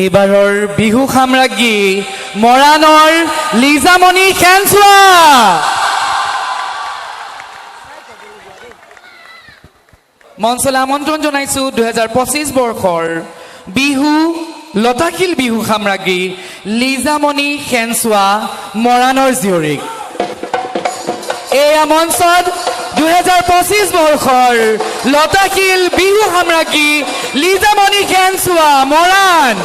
এইবাৰৰ বিহু সাম্ৰাজ্ঞী মৰাণৰ লিজামণি খেনচোৱা মঞ্চলৈ আমন্ত্ৰণ জনাইছো 2025 বৰ্ষৰ বিহু লতাশিল বিহু সাম্ৰাজ্ঞী লিজামণি খেনচোৱা মৰাণৰ জীয়ৰীক এই মঞ্চত 2025 বৰ্ষৰ লতাশিল বিহু সাম্ৰাজ্ঞী লিজামণি খেনচোৱা মৰাণ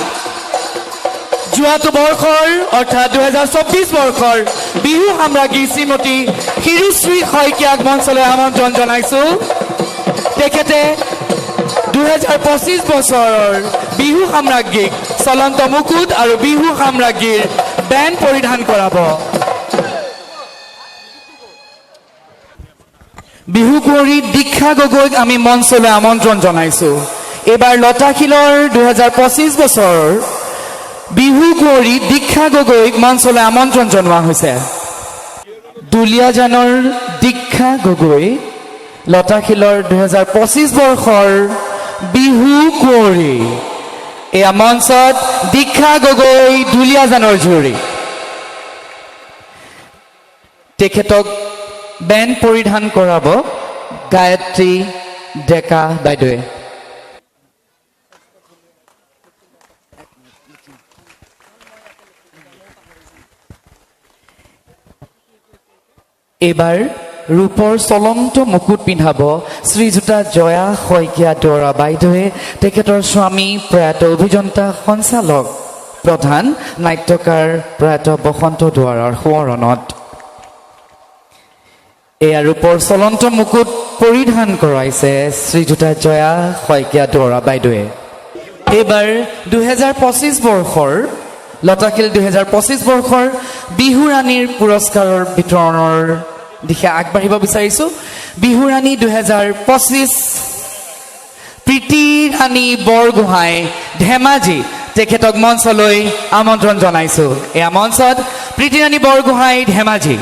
যোৱাটো বৰ্ষৰ অৰ্থাৎ 2024 বৰ্ষৰ বিহু সাম্ৰাজ্ঞী শ্ৰীমতী শিৰুশ্ৰী শইকীয়াক মঞ্চলৈ আমন্ত্ৰণ জনাইছো তেখেতে 2025 বছৰৰ বিহু সাম্ৰাজ্ঞীক চলন্ত মুকুট আৰু বিহু সাম্ৰাজ্ঞীৰ বেণ্ড পৰিধান কৰাব বিহু কুঁৱৰী দীক্ষা গগৈক আমি মঞ্চলৈ আমন্ত্ৰণ জনাইছো এইবাৰ লতাশিলৰ 2025 বছৰৰ বিহু কুঁৱৰী দীক্ষা গগৈক মঞ্চলৈ আমন্ত্ৰণ জনোৱা হৈছে দুলীয়াজানৰ দীক্ষা গগৈ লতাশিলৰ 2025 বৰ্ষৰ বিহু কুঁৱৰী এয়া মঞ্চত দীক্ষা গগৈ দুলীয়াজানৰ জীয়ৰী তেখেতক বেণ্ড পৰিধান কৰাব গায়ত্ৰী ডেকা বাইদেৱে এইবাৰ ৰূপৰ চলন্ত মুকুট পিন্ধাব শ্ৰীযুতা জয়া শইকীয়া দুৱৰা বাইদেৱে তেখেতৰ স্বামী প্ৰয়াত অভিযন্তা সঞ্চালক প্ৰধান নাট্যকাৰ প্ৰয়াত বসন্ত দুৱৰাৰ সোঁৱৰণত এয়া ৰূপৰ চলন্ত মুকুট পৰিধান কৰাইছে শ্ৰীযুতা জয়া শইকীয়া দুৱৰা বাইদেৱে এইবাৰ 2025 বৰ্ষৰ লতাশিল 2025 বৰ্ষৰ বিহু ৰাণীৰ পুৰস্কাৰৰ বিতৰণৰ দিশে আগবাঢ়িব বিচাৰিছো বিহু ৰাণী 2025 প্ৰীতি ৰাণী বৰগোহাঁই ধেমাজি তেখেতক মঞ্চলৈ আমন্ত্ৰণ জনাইছো এয়া মঞ্চত প্ৰীতি ৰাণী বৰগোহাঁই ধেমাজি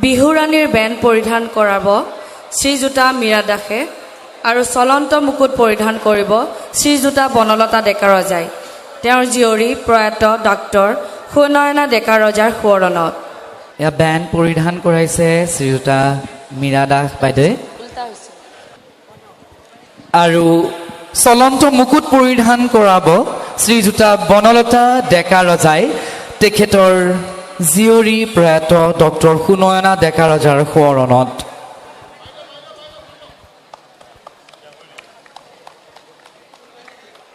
বিহু ৰাণীৰ বেণ্ড পৰিধান কৰাব শ্ৰীযুতা মীৰা দাসে আৰু চলন্ত মুকুট পৰিধান কৰিব শ্ৰীযুতা বনলতা ডেকা ৰজাই তেওঁৰ জীয়ৰী প্ৰয়াত ডক্টৰ সুনয়না ডেকা ৰজাৰ সোঁৱৰণত এয়া বেণ্ড পৰিধান কৰাইছে শ্ৰীযুতা মীৰা দাস বাইদেৱে আৰু চলন্ত মুকুট পৰিধান কৰাব শ্ৰীযুতা বনলতা ডেকা ৰজাই তেখেতৰ জীয়ৰী প্ৰয়াত ডক্টৰ সুনয়না ডেকা ৰজাৰ সোঁৱৰণত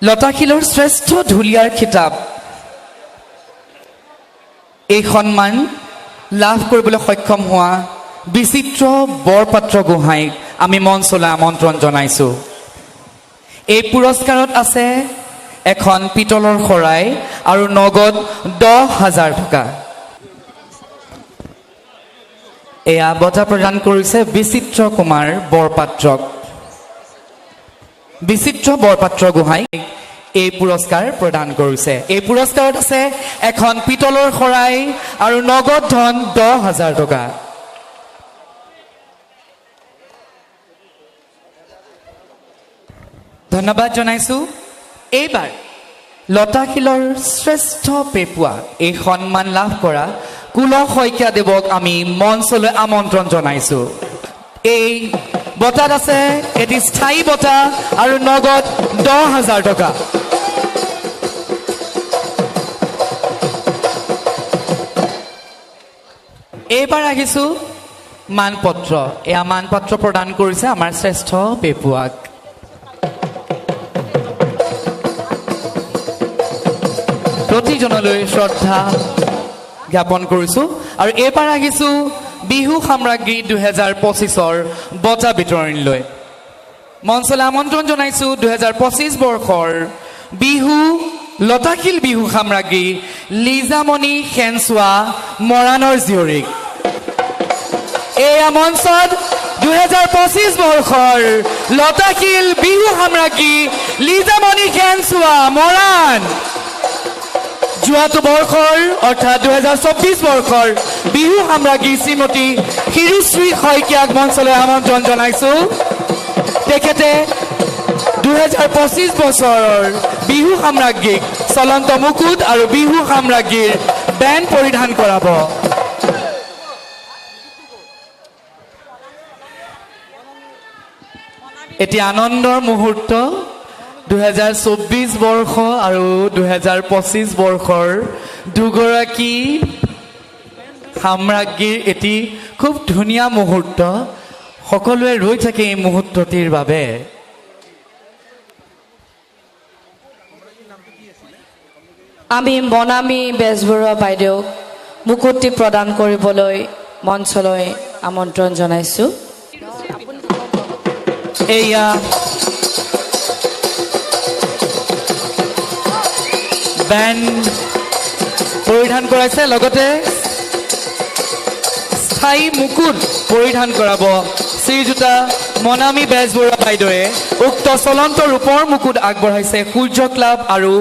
লতাশিলৰ শ্ৰেষ্ঠ ঢুলীয়াৰ খিতাপ এই সন্মান লাভ কৰিবলৈ সক্ষম হোৱা বিচিত্ৰ বৰপাত্ৰ গোহাঁইক আমি মঞ্চলৈ আমন্ত্ৰণ জনাইছো এই পুৰস্কাৰত আছে এখন পিতলৰ শৰাই আৰু নগদ 10,000 টকা এয়া বঁটা প্ৰদান কৰিছে বিচিত্ৰ কুমাৰ বৰপাত্ৰক বিচিত্ৰ বৰপাত্ৰ গোহাঁই এই পুৰস্কাৰ প্ৰদান কৰিছে এই পুৰস্কাৰত আছে এখন পিতলৰ শৰাই আৰু নগদ ধন 10,000 টকা ধন্যবাদ জনাইছো এইবাৰ লতাশিলৰ শ্ৰেষ্ঠ পেপুৱা এই সন্মান লাভ কৰা কুল শইকীয়া দেৱক আমি মঞ্চলৈ আমন্ত্ৰণ জনাইছো এই বঁটাত আছে এটি স্থায়ী বঁটা আৰু নগদ 10,000 টকা এইবাৰ আহিছো মানপত্ৰ এয়া মানপত্ৰ প্ৰদান কৰিছে আমাৰ শ্ৰেষ্ঠ পেপুৱাক প্ৰতিজনলৈ শ্ৰদ্ধা জ্ঞাপন কৰিছো আৰু এইবাৰ আহিছো বিহু সাম্ৰাজ্ঞী 2025ৰ বঁটা বিতৰণলৈ মঞ্চলৈ আমন্ত্ৰণ জনাইছো 2025 বৰ্ষৰ বিহু লতাশিল বিহু সাম্ৰাজ্ঞী লিজামণি খেনচোৱা মৰাণৰ জীয়ৰীক এয়া মঞ্চত 2025 বৰ্ষৰ লতাশিল বিহু সাম্ৰাজ্ঞী লিজামণি খেনচোৱা মৰাণ যোৱাটো বৰ্ষৰ অৰ্থাৎ 2024 বৰ্ষৰ বিহু সাম্ৰাজ্ঞী শ্ৰীমতী শিৰুশ্ৰী শইকীয়াক মঞ্চলৈ আমন্ত্ৰণ জনাইছোঁ। তেখেতে 2025 বছৰৰ বিহু সাম্ৰাজ্ঞীক চলন্ত মুকুট আৰু বিহু সাম্ৰাজ্ঞীৰ বেণ্ড পৰিধান কৰাব। এতিয়া আনন্দৰ মুহূৰ্ত 2024 বৰ্ষ আৰু 2025 বৰ্ষৰ দুগৰাকী সাম্ৰাজ্ঞীৰ এটি খুব ধুনীয়া মুহূৰ্ত। সকলোৱে ৰৈ থাকে এই মুহূৰ্তটিৰ বাবে। আমি মনামী বেজবৰুৱা বাইদেউক মুকুটটি প্ৰদান কৰিবলৈ মঞ্চলৈ আমন্ত্ৰণ জনাইছোঁ। এয়া বেণ্ড পৰিধান কৰাইছে, লগতে স্থায়ী মুকুট পৰিধান কৰাব শ্ৰীযুতা মনামী বেজবৰুৱা বাইদেৱে। উক্ত চলন্ত ৰূপৰ মুকুট আগবঢ়াইছে সূৰ্য ক্লাব আৰু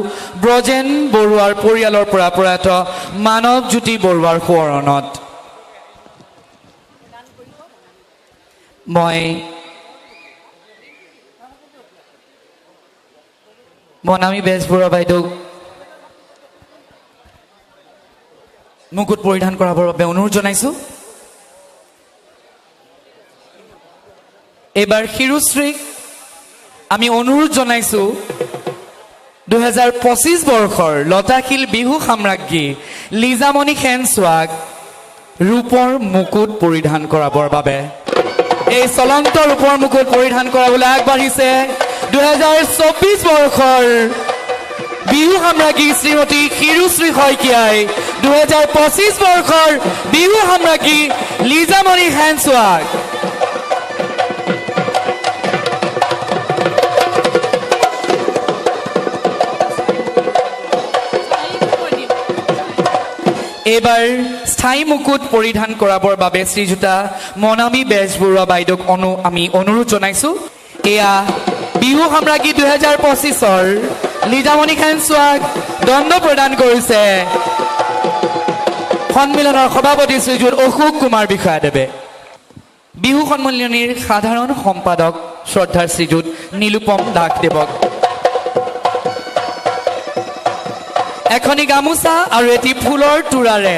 ব্ৰজেন বৰুৱাৰ পৰিয়ালৰ পৰা প্ৰয়াত মানৱজ্যোতি বৰুৱাৰ সোঁৱৰণত। মই মনামী বেজবৰুৱা বাইদেউক মুকুট পৰিধান কৰাবৰ বাবে অনুৰোধ জনাইছোঁ। এইবাৰ শিৰুশ্ৰীক আমি অনুৰোধ জনাইছোঁ 2025 বৰ্ষৰ লতাশিল বিহু সাম্ৰাজ্ঞী লিজামণি সেনচোৱাক ৰূপৰ মুকুট পৰিধান কৰাবৰ বাবে। এই চলন্ত ৰূপৰ মুকুট পৰিধান কৰাবলৈ আগবাঢ়িছে 2024 বৰ্ষৰ বিহু সাম্ৰাজ্ঞী শ্ৰীমতী শিৰুশ্ৰী শইকীয়াই 2025 বৰ্ষৰ বিহু সাম্ৰাজ্ঞী লিজামণি সেনচোৱাক এইবাৰ স্থায়ী মুকুট পৰিধান কৰাবৰ বাবে শ্ৰীযুতা মনামী বেজবৰুৱা বাইদেউক আমি অনুৰোধ জনাইছোঁ। এয়া বিহু সাম্ৰাজ্ঞী 2025ৰ লিজামণি সেনচোৱাক দণ্ড প্ৰদান কৰিছে সন্মিলনৰ সভাপতি শ্ৰীযুত অশোক কুমাৰ বিষয়াদেৱে। বিহু সন্মিলনীৰ সাধাৰণ সম্পাদক শ্ৰদ্ধাৰ শ্ৰীযুত নীলোপম দাসদেৱক এখনি গামোচা আৰু এটি ফুলৰ তোৰাৰে